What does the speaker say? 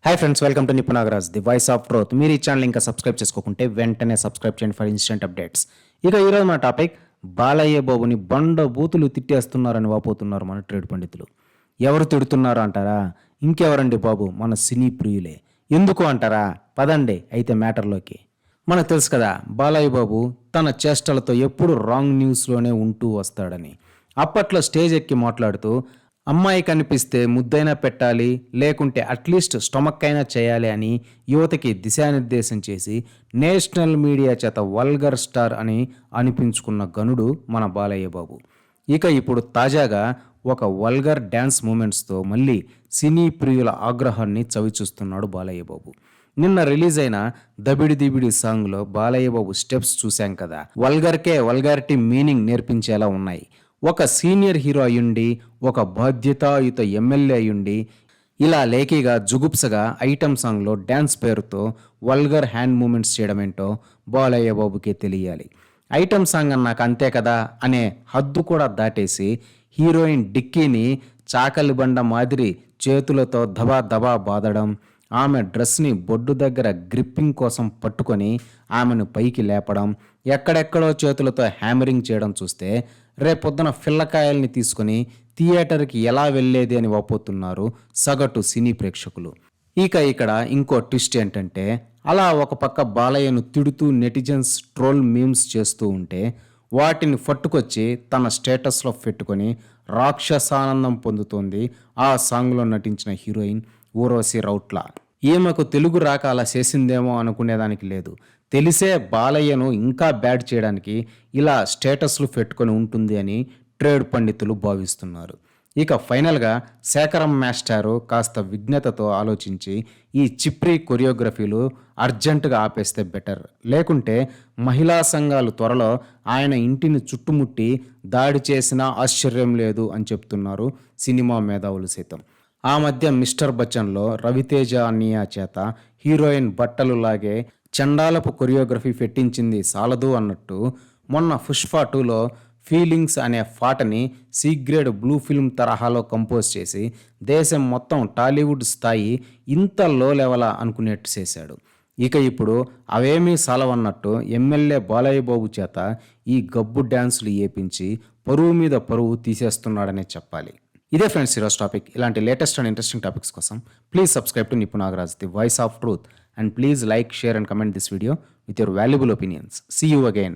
Hi friends, welcome to నిపు Nagaraj, the voice of truth. మీరు ఈ channel ఇంకా సబ్స్క్రైబ్ చేసుకోకుంటే వెంటనే సబ్స్క్రైబ్ చేయండి ఫర్ ఇన్స్టెంట్ అప్డేట్స్. ఇక ఈరోజు మన టాపిక్, బాలయ్య బాబుని బండ బూతులు తిట్టేస్తున్నారని వాపోతున్నారు మన ట్రేడ్ పండితులు. ఎవరు తిడుతున్నారు అంటారా? ఇంకెవరండి బాబు, మన సినీ ప్రియులే. ఎందుకు అంటారా? పదండి అయితే మ్యాటర్లోకి. మనకు తెలుసు కదా, బాలయ్య బాబు తన చేష్టలతో ఎప్పుడు రాంగ్ న్యూస్లోనే ఉంటూ వస్తాడని. అప్పట్లో స్టేజ్ ఎక్కి మాట్లాడుతూ, అమ్మాయి కనిపిస్తే ముద్దైనా పెట్టాలి, లేకుంటే అట్లీస్ట్ స్టమక్ అయినా చేయాలి అని యువతకి దిశానిర్దేశం చేసి నేషనల్ మీడియా చేత వల్గర్ స్టార్ అని అనిపించుకున్న గనుడు మన బాలయ్య బాబు. ఇక ఇప్పుడు తాజాగా ఒక వల్గర్ డ్యాన్స్ మూమెంట్స్తో మళ్ళీ సినీ ప్రియుల ఆగ్రహాన్ని చవిచూస్తున్నాడు బాలయ్య బాబు. నిన్న రిలీజ్ అయిన దబిడి దిబిడి సాంగ్లో బాలయ్య బాబు స్టెప్స్ చూశాం కదా, వల్గర్కే వల్గారిటీ మీనింగ్ నేర్పించేలా ఉన్నాయి. ఒక సీనియర్ హీరో అయ్యుండి, ఒక బాధ్యతాయుత ఎమ్మెల్యే అయ్యుండి, ఇలా లేకీగా జుగుప్సగా ఐటమ్ సాంగ్లో డ్యాన్స్ పేరుతో వల్గర్ హ్యాండ్ మూమెంట్స్ చేయడం ఏంటో బాలయ్య బాబుకే తెలియాలి. ఐటమ్ సాంగ్ అన్నాక అంతే కదా అనే హద్దు కూడా దాటేసి హీరోయిన్ డిక్కీని చాకలి బండ మాదిరి చేతులతో దబా దబా బాదడం, ఆమె డ్రెస్ని బొడ్డు దగ్గర గ్రిప్పింగ్ కోసం పట్టుకొని ఆమెను పైకి లేపడం, ఎక్కడెక్కడో చేతులతో హ్యామరింగ్ చేయడం చూస్తే రేపొద్దున పిల్లకాయల్ని తీసుకొని థియేటర్కి ఎలా వెళ్ళేది అని వాపోతున్నారు సగటు సినీ ప్రేక్షకులు. ఇక ఇక్కడ ఇంకో ట్విస్ట్ ఏంటంటే, అలా ఒక పక్క బాలయ్యను తిడుతూ నెటిజన్స్ ట్రోల్ మీమ్స్ చేస్తూ ఉంటే, వాటిని పట్టుకొచ్చి తన స్టేటస్లో పెట్టుకొని రాక్షసానందం పొందుతోంది ఆ సాంగ్లో నటించిన హీరోయిన్ ఊర్వశి రౌట్ల. ఈమెకు తెలుగు రాక అలా చేసిందేమో అనుకునేదానికి లేదు. తెలిసే బాలయ్యను ఇంకా బ్యాడ్ చేయడానికి ఇలా స్టేటస్లు పెట్టుకొని ఉంటుంది అని ట్రేడ్ పండితులు భావిస్తున్నారు. ఇక ఫైనల్గా శేఖరం మాస్టారు కాస్త విఘ్నతతో ఆలోచించి ఈ చిప్రీ కొరియోగ్రఫీలు అర్జెంటుగా ఆపేస్తే బెటర్. లేకుంటే మహిళా సంఘాలు త్వరలో ఆయన ఇంటిని చుట్టుముట్టి దాడి చేసినా ఆశ్చర్యం లేదు అని చెప్తున్నారు సినిమా మేధావులు సైతం. ఆ మధ్య మిస్టర్ బచ్చన్లో రవితేజ అన్నయ్య చేత హీరోయిన్ బట్టలు లాగే చండాలపు కొరియోగ్రఫీ పెట్టించింది సాలదు అన్నట్టు, మొన్న పుష్ప 2లో ఫీలింగ్స్ అనే పాటని సీగ్రేడ్ బ్లూ ఫిల్మ్ తరహాలో కంపోజ్ చేసి దేశం మొత్తం టాలీవుడ్ స్థాయి ఇంత లో లెవెలా అనుకునేట్టు చేశాడు. ఇక ఇప్పుడు అవేమీ సాలవన్నట్టు ఎమ్మెల్యే బాలయ్య బాబు చేత ఈ గబ్బు డ్యాన్సులు ఏపించి పరువు మీద పరువు తీసేస్తున్నాడనే చెప్పాలి. ఇదే ఫ్రెండ్స్ ఈరోజు టాపిక్. ఇలాంటి లేటెస్ట్ అండ్ ఇంట్రెస్టింగ్ టాపిక్స్ కోసం please subscribe to నిపు Nagaraj, the voice of truth, and please like, share and comment this video with your valuable opinions. See you again.